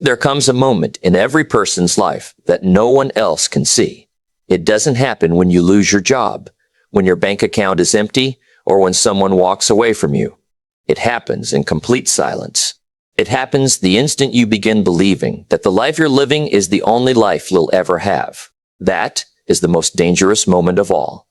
There comes a moment in every person's life that no one else can see. It doesn't happen when you lose your job, when your bank account is empty, or when someone walks away from you. It happens in complete silence. It happens the instant you begin believing that the life you're living is the only life you'll ever have. That is the most dangerous moment of all.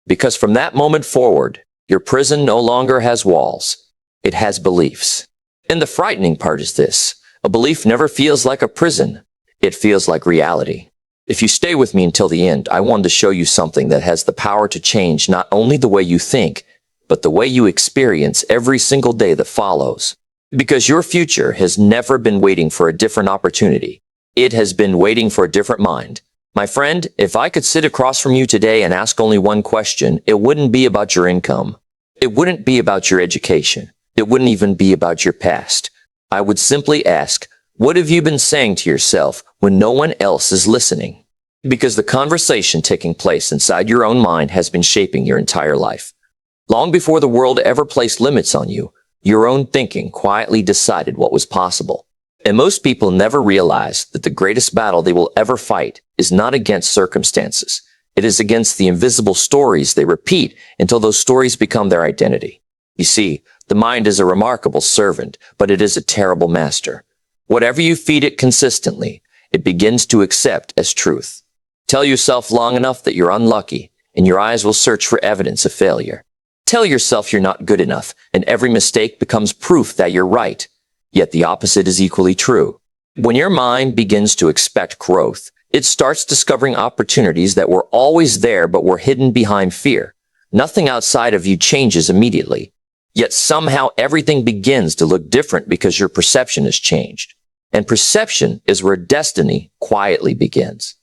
Because from that moment forward, your prison no longer has walls. It has beliefs. And the frightening part is this. A belief never feels like a prison. It feels like reality. If you stay with me until the end, I want to show you something that has the power to change not only the way you think, but the way you experience every single day that follows. Because your future has never been waiting for a different opportunity. It has been waiting for a different mind. My friend, if I could sit across from you today and ask only one question, it wouldn't be about your income. It wouldn't be about your education. It wouldn't even be about your past. I would simply ask, what have you been saying to yourself when no one else is listening? Because the conversation taking place inside your own mind has been shaping your entire life. Long before the world ever placed limits on you, your own thinking quietly decided what was possible. And most people never realize that the greatest battle they will ever fight is not against circumstances. It is against the invisible stories they repeat until those stories become their identity. You see, the mind is a remarkable servant, but it is a terrible master. Whatever you feed it consistently, it begins to accept as truth. Tell yourself long enough that you're unlucky, and your eyes will search for evidence of failure. Tell yourself you're not good enough, and every mistake becomes proof that you're right. Yet the opposite is equally true. When your mind begins to expect growth, it starts discovering opportunities that were always there but were hidden behind fear. Nothing outside of you changes immediately. Yet somehow everything begins to look different because your perception has changed. And perception is where destiny quietly begins.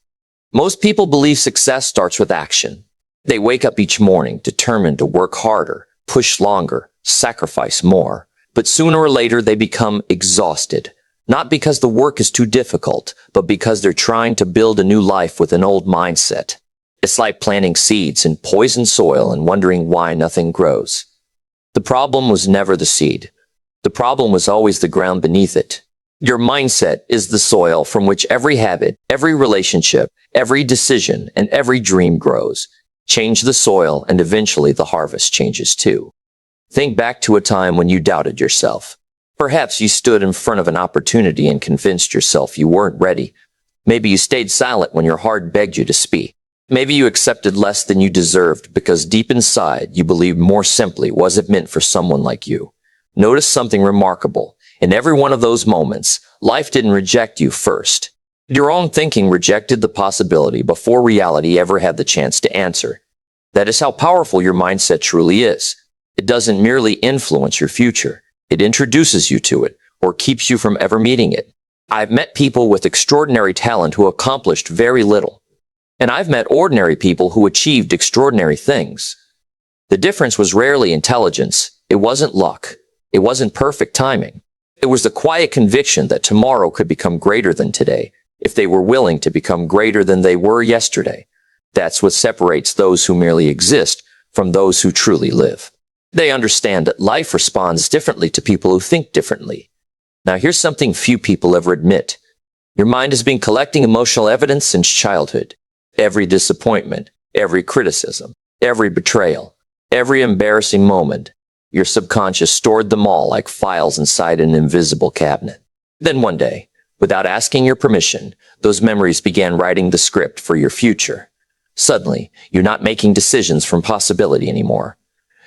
Most people believe success starts with action. They wake up each morning determined to work harder, push longer, sacrifice more. But sooner or later they become exhausted. Not because the work is too difficult, but because they're trying to build a new life with an old mindset. It's like planting seeds in poisoned soil and wondering why nothing grows. The problem was never the seed. The problem was always the ground beneath it. Your mindset is the soil from which every habit, every relationship, every decision, and every dream grows. Change the soil, and eventually the harvest changes too. Think back to a time when you doubted yourself. Perhaps you stood in front of an opportunity and convinced yourself you weren't ready. Maybe you stayed silent when your heart begged you to speak. Maybe you accepted less than you deserved because deep inside you believed more simply wasn't meant for someone like you. Notice something remarkable. In every one of those moments, life didn't reject you first. Your own thinking rejected the possibility before reality ever had the chance to answer. That is how powerful your mindset truly is. It doesn't merely influence your future. It introduces you to it or keeps you from ever meeting it. I've met people with extraordinary talent who accomplished very little. And I've met ordinary people who achieved extraordinary things. The difference was rarely intelligence. It wasn't luck. It wasn't perfect timing. It was the quiet conviction that tomorrow could become greater than today if they were willing to become greater than they were yesterday. That's what separates those who merely exist from those who truly live. They understand that life responds differently to people who think differently. Now here's something few people ever admit. Your mind has been collecting emotional evidence since childhood. Every disappointment, every criticism, every betrayal, every embarrassing moment. Your subconscious stored them all like files inside an invisible cabinet. Then one day, without asking your permission, those memories began writing the script for your future. Suddenly, you're not making decisions from possibility anymore.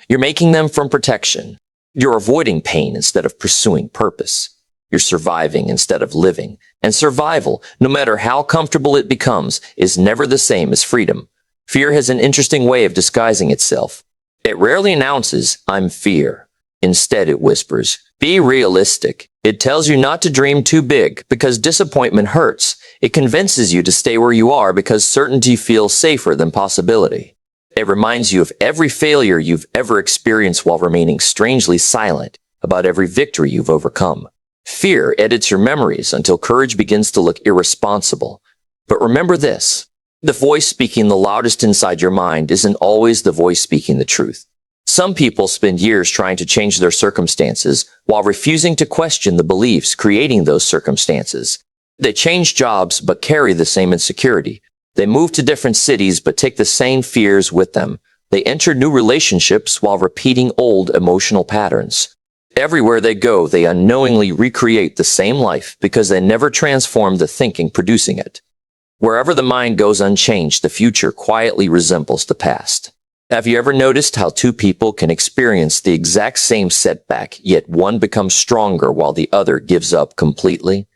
You're making them from protection. You're avoiding pain instead of pursuing purpose. You're surviving instead of living. And survival, no matter how comfortable it becomes, is never the same as freedom. Fear has an interesting way of disguising itself. It rarely announces, "I'm fear." Instead, it whispers, "Be realistic." It tells you not to dream too big because disappointment hurts. It convinces you to stay where you are because certainty feels safer than possibility. It reminds you of every failure you've ever experienced while remaining strangely silent about every victory you've overcome. Fear edits your memories until courage begins to look irresponsible. But remember this, the voice speaking the loudest inside your mind isn't always the voice speaking the truth. Some people spend years trying to change their circumstances while refusing to question the beliefs creating those circumstances. They change jobs but carry the same insecurity. They move to different cities but take the same fears with them. They enter new relationships while repeating old emotional patterns. Everywhere they go, they unknowingly recreate the same life because they never transform the thinking producing it. Wherever the mind goes unchanged, the future quietly resembles the past. Have you ever noticed how two people can experience the exact same setback, yet one becomes stronger while the other gives up completely?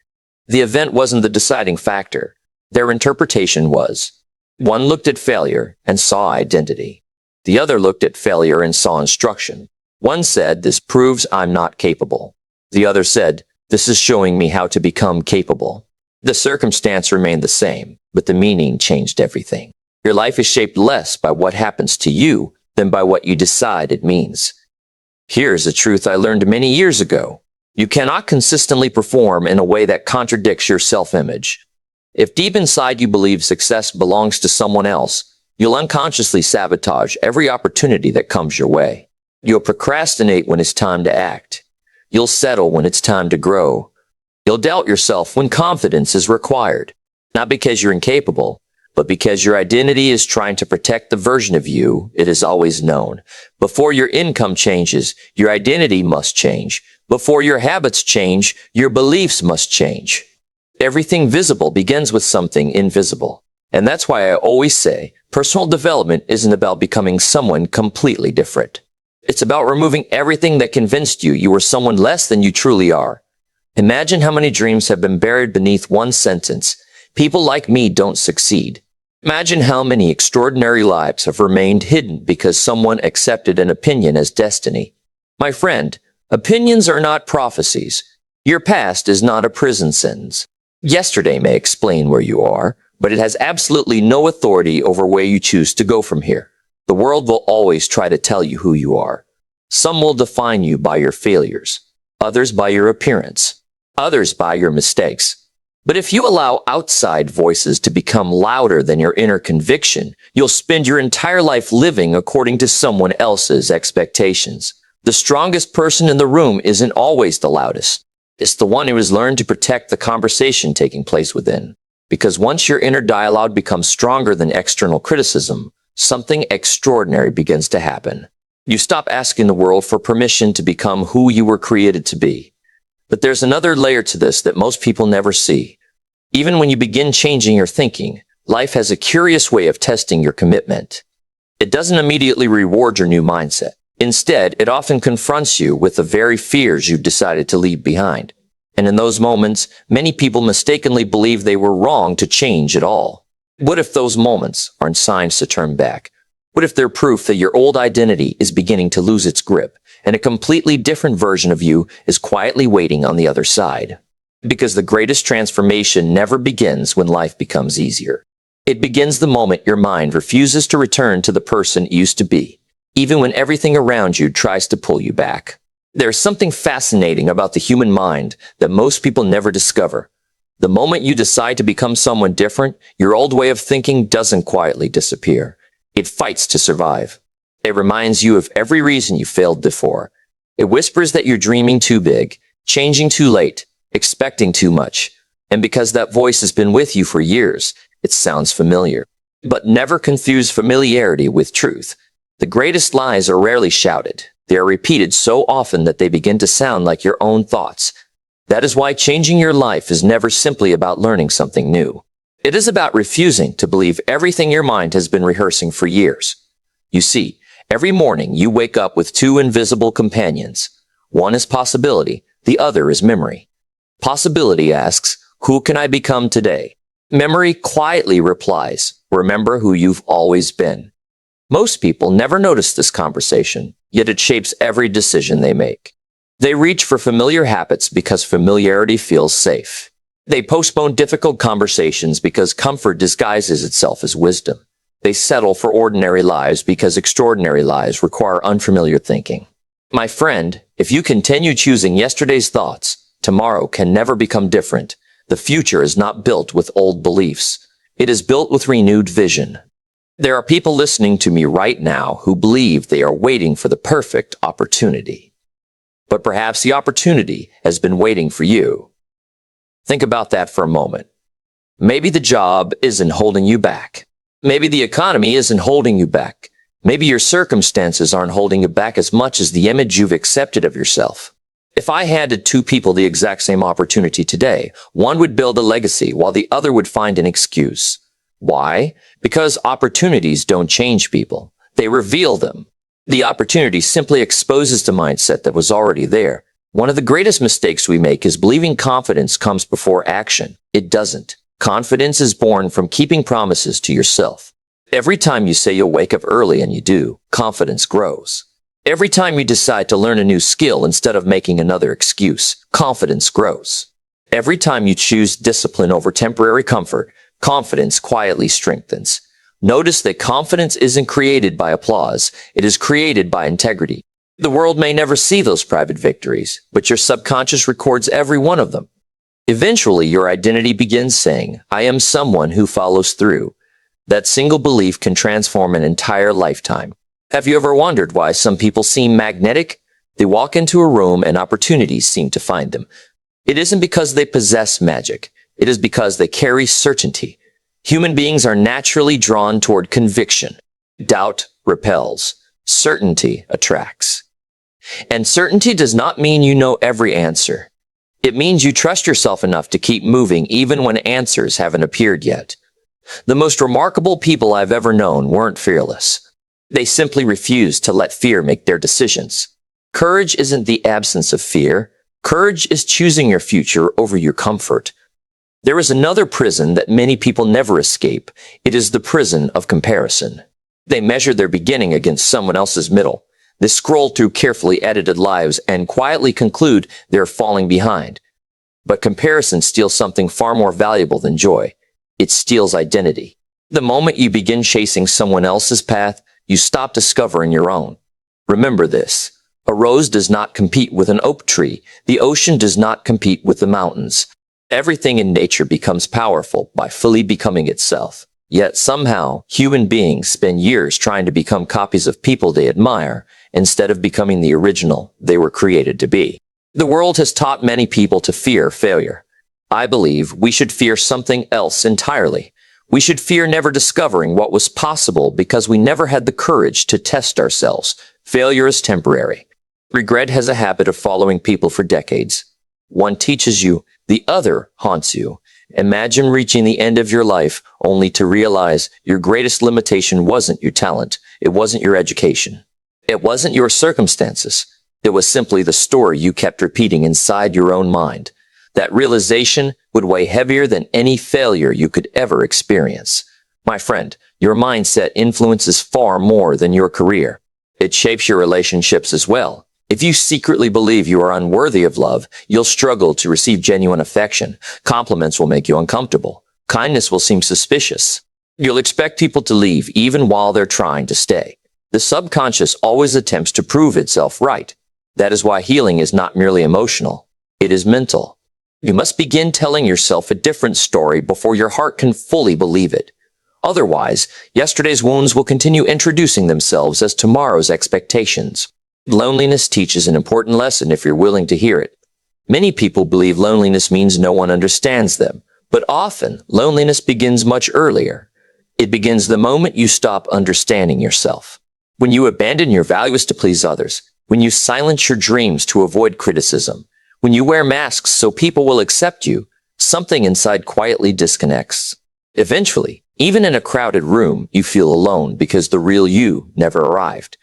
The event wasn't the deciding factor. Their interpretation was. One looked at failure and saw identity. The other looked at failure and saw instruction. One said, "This proves I'm not capable." The other said, "This is showing me how to become capable." The circumstance remained the same, but the meaning changed everything. Your life is shaped less by what happens to you than by what you decide it means. Here's a truth I learned many years ago. You cannot consistently perform in a way that contradicts your self-image. If deep inside you believe success belongs to someone else, you'll unconsciously sabotage every opportunity that comes your way. You'll procrastinate when it's time to act. You'll settle when it's time to grow. You'll doubt yourself when confidence is required. Not because you're incapable, but because your identity is trying to protect the version of you it has always known. Before your income changes, your identity must change. Before your habits change, your beliefs must change. Everything visible begins with something invisible. And that's why I always say, personal development isn't about becoming someone completely different. It's about removing everything that convinced you you were someone less than you truly are. Imagine how many dreams have been buried beneath one sentence: "People like me don't succeed." Imagine how many extraordinary lives have remained hidden because someone accepted an opinion as destiny. My friend, opinions are not prophecies. Your past is not a prison sentence. Yesterday may explain where you are, but it has absolutely no authority over where you choose to go from here. The world will always try to tell you who you are. Some will define you by your failures, others by your appearance, others by your mistakes. But if you allow outside voices to become louder than your inner conviction, you'll spend your entire life living according to someone else's expectations. The strongest person in the room isn't always the loudest. It's the one who has learned to protect the conversation taking place within. Because once your inner dialogue becomes stronger than external criticism, something extraordinary begins to happen. You stop asking the world for permission to become who you were created to be. But there's another layer to this that most people never see. Even when you begin changing your thinking, life has a curious way of testing your commitment. It doesn't immediately reward your new mindset. Instead, it often confronts you with the very fears you've decided to leave behind. And in those moments, many people mistakenly believe they were wrong to change at all. What if those moments aren't signs to turn back? What if they're proof that your old identity is beginning to lose its grip, and a completely different version of you is quietly waiting on the other side? Because the greatest transformation never begins when life becomes easier. It begins the moment your mind refuses to return to the person it used to be, even when everything around you tries to pull you back. There's something fascinating about the human mind that most people never discover. The moment you decide to become someone different, your old way of thinking doesn't quietly disappear. It fights to survive. It reminds you of every reason you failed before. It whispers that you're dreaming too big, changing too late, expecting too much. And because that voice has been with you for years, it sounds familiar. But never confuse familiarity with truth. The greatest lies are rarely shouted. They are repeated so often that they begin to sound like your own thoughts. That is why changing your life is never simply about learning something new. It is about refusing to believe everything your mind has been rehearsing for years. You see, every morning you wake up with two invisible companions. One is possibility, the other is memory. Possibility asks, "Who can I become today?" Memory quietly replies, "Remember who you've always been." Most people never notice this conversation, yet it shapes every decision they make. They reach for familiar habits because familiarity feels safe. They postpone difficult conversations because comfort disguises itself as wisdom. They settle for ordinary lives because extraordinary lives require unfamiliar thinking. My friend, if you continue choosing yesterday's thoughts, tomorrow can never become different. The future is not built with old beliefs. It is built with renewed vision. There are people listening to me right now who believe they are waiting for the perfect opportunity. But perhaps the opportunity has been waiting for you. Think about that for a moment. Maybe the job isn't holding you back. Maybe the economy isn't holding you back. Maybe your circumstances aren't holding you back as much as the image you've accepted of yourself. If I handed two people the exact same opportunity today, one would build a legacy while the other would find an excuse. Why? Because opportunities don't change people. They reveal them. The opportunity simply exposes the mindset that was already there. One of the greatest mistakes we make is believing confidence comes before action. It doesn't. Confidence is born from keeping promises to yourself. Every time you say you'll wake up early and you do, confidence grows. Every time you decide to learn a new skill instead of making another excuse, confidence grows. Every time you choose discipline over temporary comfort, confidence quietly strengthens. Notice that confidence isn't created by applause. It is created by integrity. The world may never see those private victories, but your subconscious records every one of them. Eventually, your identity begins saying, I am someone who follows through. That single belief can transform an entire lifetime. Have you ever wondered why some people seem magnetic? They walk into a room and opportunities seem to find them. It isn't because they possess magic. It is because they carry certainty. Human beings are naturally drawn toward conviction. Doubt repels. Certainty attracts. And certainty does not mean you know every answer. It means you trust yourself enough to keep moving even when answers haven't appeared yet. The most remarkable people I've ever known weren't fearless. They simply refused to let fear make their decisions. Courage isn't the absence of fear. Courage is choosing your future over your comfort. There is another prison that many people never escape. It is the prison of comparison. They measure their beginning against someone else's middle. They scroll through carefully edited lives and quietly conclude they're falling behind. But comparison steals something far more valuable than joy. It steals identity. The moment you begin chasing someone else's path, you stop discovering your own. Remember this. A rose does not compete with an oak tree. The ocean does not compete with the mountains. Everything in nature becomes powerful by fully becoming itself. Yet somehow, human beings spend years trying to become copies of people they admire instead of becoming the original they were created to be. The world has taught many people to fear failure. I believe we should fear something else entirely. We should fear never discovering what was possible because we never had the courage to test ourselves. Failure is temporary. Regret has a habit of following people for decades. One teaches you, the other haunts you. Imagine reaching the end of your life only to realize your greatest limitation wasn't your talent. It wasn't your education. It wasn't your circumstances. It was simply the story you kept repeating inside your own mind. That realization would weigh heavier than any failure you could ever experience. My friend, your mindset influences far more than your career. It shapes your relationships as well. If you secretly believe you are unworthy of love, you'll struggle to receive genuine affection. Compliments will make you uncomfortable. Kindness will seem suspicious. You'll expect people to leave even while they're trying to stay. The subconscious always attempts to prove itself right. That is why healing is not merely emotional. It is mental. You must begin telling yourself a different story before your heart can fully believe it. Otherwise, yesterday's wounds will continue introducing themselves as tomorrow's expectations. Loneliness teaches an important lesson if you're willing to hear it. Many people believe loneliness means no one understands them, but often loneliness begins much earlier. It begins the moment you stop understanding yourself. When you abandon your values to please others, when you silence your dreams to avoid criticism, when you wear masks so people will accept you, something inside quietly disconnects. Eventually, even in a crowded room, you feel alone because the real you never arrived.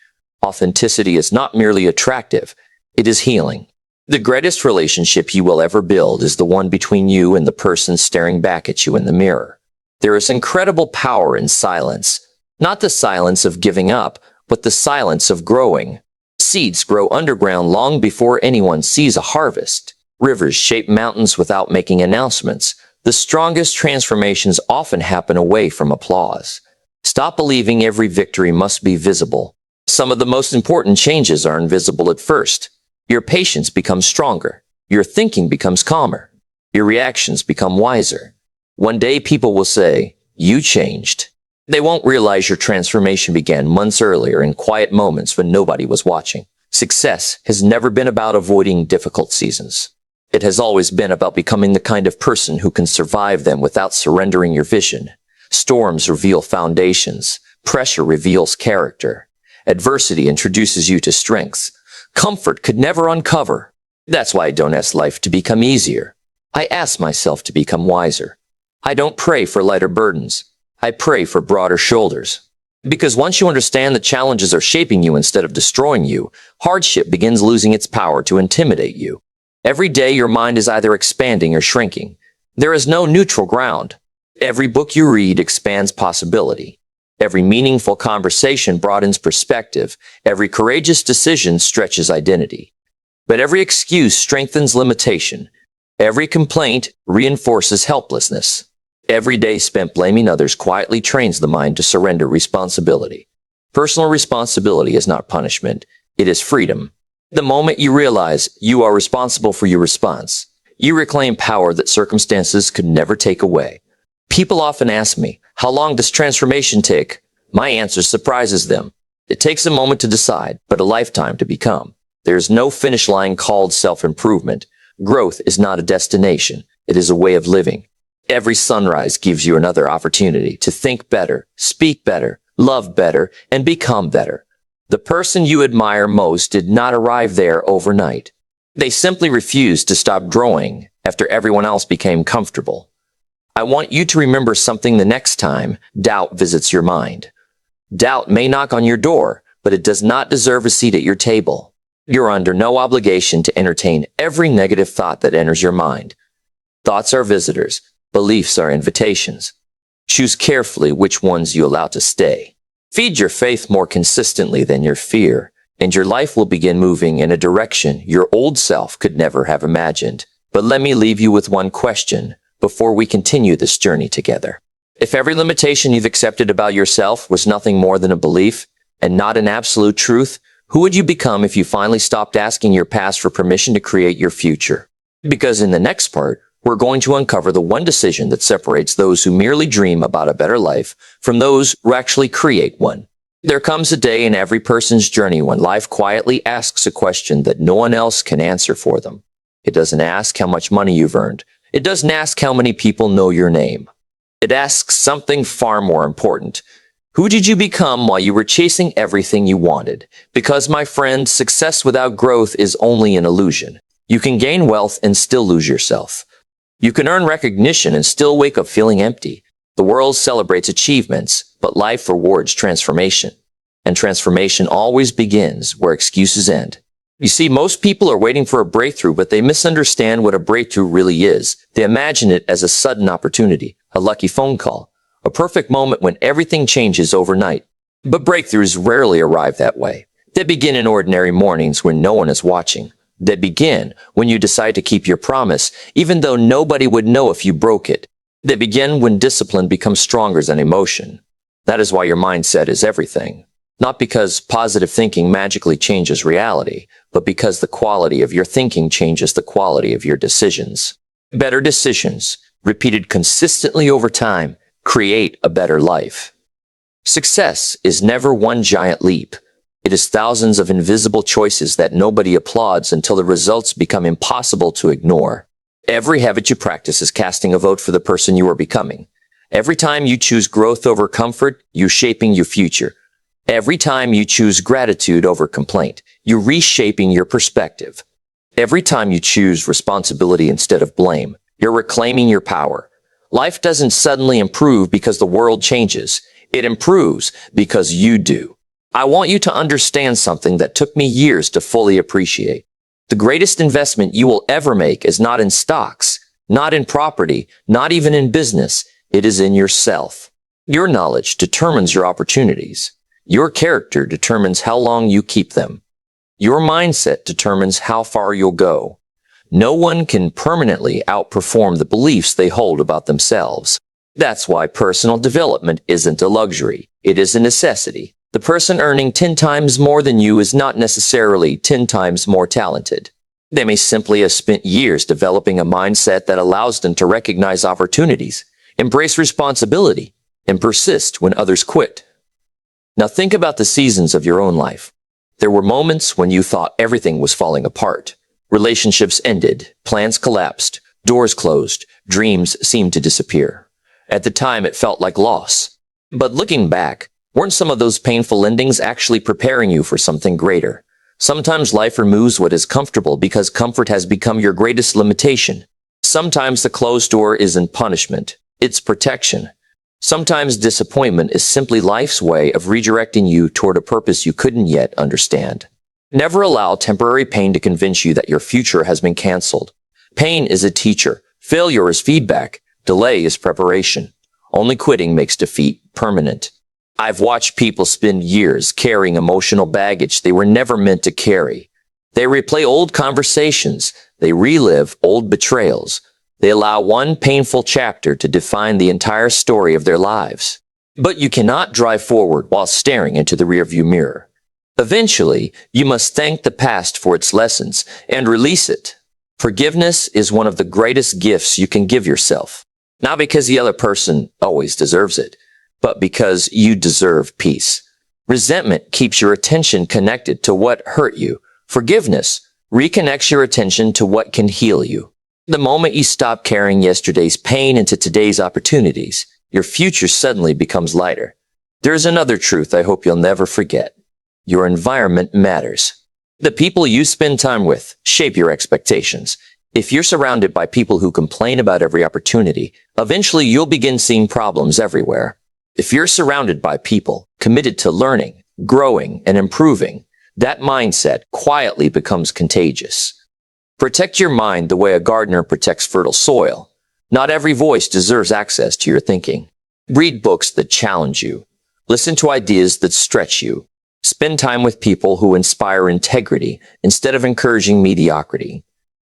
Authenticity is not merely attractive, it is healing. The greatest relationship you will ever build is the one between you and the person staring back at you in the mirror. There is incredible power in silence, not the silence of giving up, but the silence of growing. Seeds grow underground long before anyone sees a harvest. Rivers shape mountains without making announcements. The strongest transformations often happen away from applause. Stop believing every victory must be visible. Some of the most important changes are invisible at first. Your patience becomes stronger. Your thinking becomes calmer. Your reactions become wiser. One day people will say, "You changed." They won't realize your transformation began months earlier in quiet moments when nobody was watching. Success has never been about avoiding difficult seasons. It has always been about becoming the kind of person who can survive them without surrendering your vision. Storms reveal foundations. Pressure reveals character. Adversity introduces you to strengths. Comfort could never uncover. That's why I don't ask life to become easier. I ask myself to become wiser. I don't pray for lighter burdens. I pray for broader shoulders. Because once you understand that challenges are shaping you instead of destroying you, hardship begins losing its power to intimidate you. Every day your mind is either expanding or shrinking. There is no neutral ground. Every book you read expands possibility. Every meaningful conversation broadens perspective. Every courageous decision stretches identity. But every excuse strengthens limitation. Every complaint reinforces helplessness. Every day spent blaming others quietly trains the mind to surrender responsibility. Personal responsibility is not punishment. It is freedom. The moment you realize you are responsible for your response, you reclaim power that circumstances could never take away. People often ask me, how long does transformation take? My answer surprises them. It takes a moment to decide, but a lifetime to become. There is no finish line called self-improvement. Growth is not a destination. It is a way of living. Every sunrise gives you another opportunity to think better, speak better, love better, and become better. The person you admire most did not arrive there overnight. They simply refused to stop growing after everyone else became comfortable. I want you to remember something the next time doubt visits your mind. Doubt may knock on your door, but it does not deserve a seat at your table. You're under no obligation to entertain every negative thought that enters your mind. Thoughts are visitors. Beliefs are invitations. Choose carefully which ones you allow to stay. Feed your faith more consistently than your fear, and your life will begin moving in a direction your old self could never have imagined. But let me leave you with one question before we continue this journey together. If every limitation you've accepted about yourself was nothing more than a belief and not an absolute truth, who would you become if you finally stopped asking your past for permission to create your future? Because in the next part, we're going to uncover the one decision that separates those who merely dream about a better life from those who actually create one. There comes a day in every person's journey when life quietly asks a question that no one else can answer for them. It doesn't ask how much money you've earned. It doesn't ask how many people know your name. It asks something far more important. Who did you become while you were chasing everything you wanted? Because, my friend, success without growth is only an illusion. You can gain wealth and still lose yourself. You can earn recognition and still wake up feeling empty. The world celebrates achievements, but life rewards transformation. And transformation always begins where excuses end. You see, most people are waiting for a breakthrough, but they misunderstand what a breakthrough really is. They imagine it as a sudden opportunity, a lucky phone call, a perfect moment when everything changes overnight. But breakthroughs rarely arrive that way. They begin in ordinary mornings when no one is watching. They begin when you decide to keep your promise, even though nobody would know if you broke it. They begin when discipline becomes stronger than emotion. That is why your mindset is everything. Not because positive thinking magically changes reality, but because the quality of your thinking changes the quality of your decisions. Better decisions, repeated consistently over time, create a better life. Success is never one giant leap. It is thousands of invisible choices that nobody applauds until the results become impossible to ignore. Every habit you practice is casting a vote for the person you are becoming. Every time you choose growth over comfort, you're shaping your future. Every time you choose gratitude over complaint, you're reshaping your perspective. Every time you choose responsibility instead of blame, you're reclaiming your power. Life doesn't suddenly improve because the world changes. It improves because you do. I want you to understand something that took me years to fully appreciate. The greatest investment you will ever make is not in stocks, not in property, not even in business. It is in yourself. Your knowledge determines your opportunities. Your character determines how long you keep them. Your mindset determines how far you'll go. No one can permanently outperform the beliefs they hold about themselves. That's why personal development isn't a luxury. It is a necessity. The person earning 10 times more than you is not necessarily 10 times more talented. They may simply have spent years developing a mindset that allows them to recognize opportunities, embrace responsibility, and persist when others quit. Now think about the seasons of your own life. There were moments when you thought everything was falling apart. Relationships ended, plans collapsed, doors closed, dreams seemed to disappear. At the time, it felt like loss. But looking back, weren't some of those painful endings actually preparing you for something greater? Sometimes life removes what is comfortable because comfort has become your greatest limitation. Sometimes the closed door isn't punishment, it's protection. Sometimes disappointment is simply life's way of redirecting you toward a purpose you couldn't yet understand. Never allow temporary pain to convince you that your future has been canceled. Pain is a teacher. Failure is feedback. Delay is preparation. Only quitting makes defeat permanent. I've watched people spend years carrying emotional baggage they were never meant to carry. They replay old conversations. They relive old betrayals. They allow one painful chapter to define the entire story of their lives. But you cannot drive forward while staring into the rearview mirror. Eventually, you must thank the past for its lessons and release it. Forgiveness is one of the greatest gifts you can give yourself. Not because the other person always deserves it, but because you deserve peace. Resentment keeps your attention connected to what hurt you. Forgiveness reconnects your attention to what can heal you. The moment you stop carrying yesterday's pain into today's opportunities, your future suddenly becomes lighter. There's another truth I hope you'll never forget. Your environment matters. The people you spend time with shape your expectations. If you're surrounded by people who complain about every opportunity, eventually you'll begin seeing problems everywhere. If you're surrounded by people committed to learning, growing, and improving, that mindset quietly becomes contagious. Protect your mind the way a gardener protects fertile soil. Not every voice deserves access to your thinking. Read books that challenge you. Listen to ideas that stretch you. Spend time with people who inspire integrity instead of encouraging mediocrity.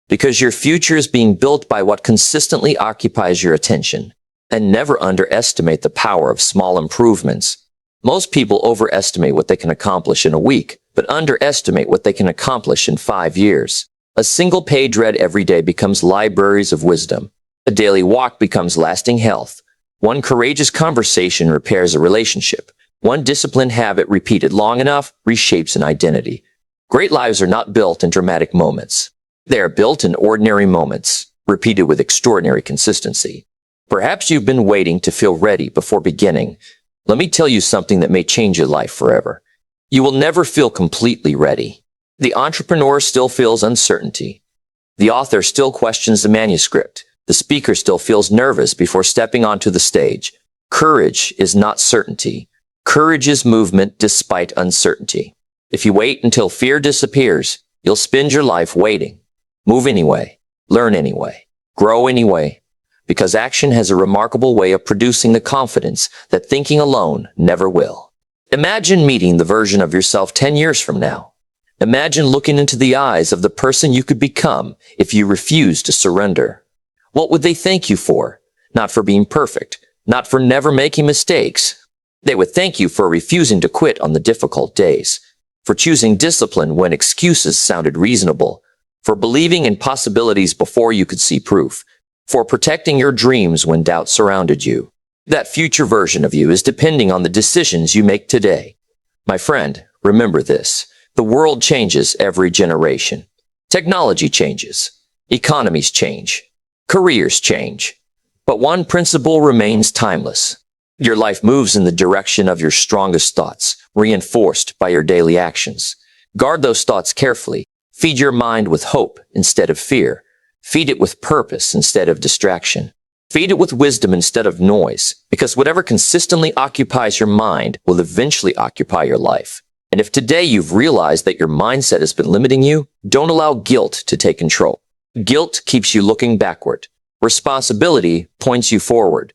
Because your future is being built by what consistently occupies your attention. And never underestimate the power of small improvements. Most people overestimate what they can accomplish in a week, but underestimate what they can accomplish in 5 years. A single page read every day becomes libraries of wisdom. A daily walk becomes lasting health. One courageous conversation repairs a relationship. One disciplined habit repeated long enough reshapes an identity. Great lives are not built in dramatic moments. They are built in ordinary moments, repeated with extraordinary consistency. Perhaps you've been waiting to feel ready before beginning. Let me tell you something that may change your life forever. You will never feel completely ready. The entrepreneur still feels uncertainty. The author still questions the manuscript. The speaker still feels nervous before stepping onto the stage. Courage is not certainty. Courage is movement despite uncertainty. If you wait until fear disappears, you'll spend your life waiting. Move anyway. Learn anyway. Grow anyway. Because action has a remarkable way of producing the confidence that thinking alone never will. Imagine meeting the version of yourself 10 years from now. Imagine looking into the eyes of the person you could become if you refused to surrender. What would they thank you for? Not for being perfect, not for never making mistakes. They would thank you for refusing to quit on the difficult days, for choosing discipline when excuses sounded reasonable, for believing in possibilities before you could see proof, for protecting your dreams when doubt surrounded you. That future version of you is depending on the decisions you make today. My friend, remember this. The world changes every generation. Technology changes. Economies change. Careers change. But one principle remains timeless. Your life moves in the direction of your strongest thoughts, reinforced by your daily actions. Guard those thoughts carefully. Feed your mind with hope instead of fear. Feed it with purpose instead of distraction. Feed it with wisdom instead of noise, because whatever consistently occupies your mind will eventually occupy your life. And if today you've realized that your mindset has been limiting you, don't allow guilt to take control. Guilt keeps you looking backward. Responsibility points you forward.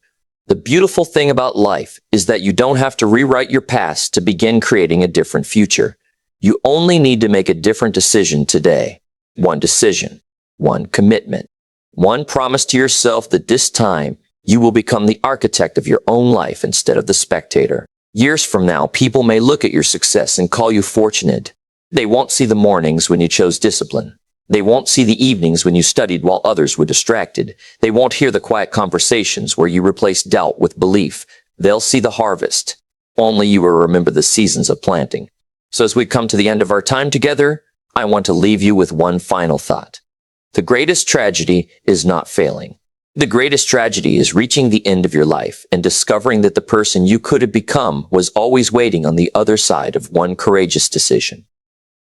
The beautiful thing about life is that you don't have to rewrite your past to begin creating a different future. You only need to make a different decision today. One decision, one commitment, one promise to yourself that this time you will become the architect of your own life instead of the spectator. Years from now, people may look at your success and call you fortunate. They won't see the mornings when you chose discipline. They won't see the evenings when you studied while others were distracted. They won't hear the quiet conversations where you replaced doubt with belief. They'll see the harvest. Only you will remember the seasons of planting. So as we come to the end of our time together, I want to leave you with one final thought. The greatest tragedy is not failing. The greatest tragedy is reaching the end of your life and discovering that the person you could have become was always waiting on the other side of one courageous decision.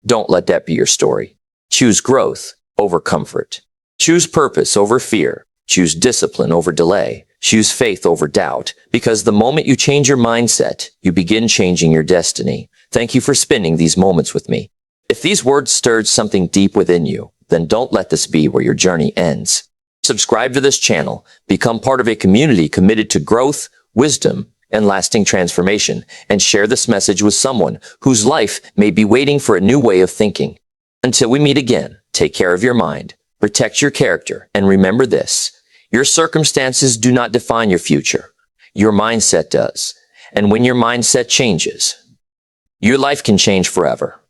Don't let that be your story. Choose growth over comfort. Choose purpose over fear. Choose discipline over delay. Choose faith over doubt, because the moment you change your mindset, you begin changing your destiny. Thank you for spending these moments with me. If these words stirred something deep within you, then don't let this be where your journey ends. Subscribe to this channel, become part of a community committed to growth, wisdom, and lasting transformation, and share this message with someone whose life may be waiting for a new way of thinking. Until we meet again, take care of your mind, protect your character, and remember this: your circumstances do not define your future. Your mindset does. And when your mindset changes, your life can change forever.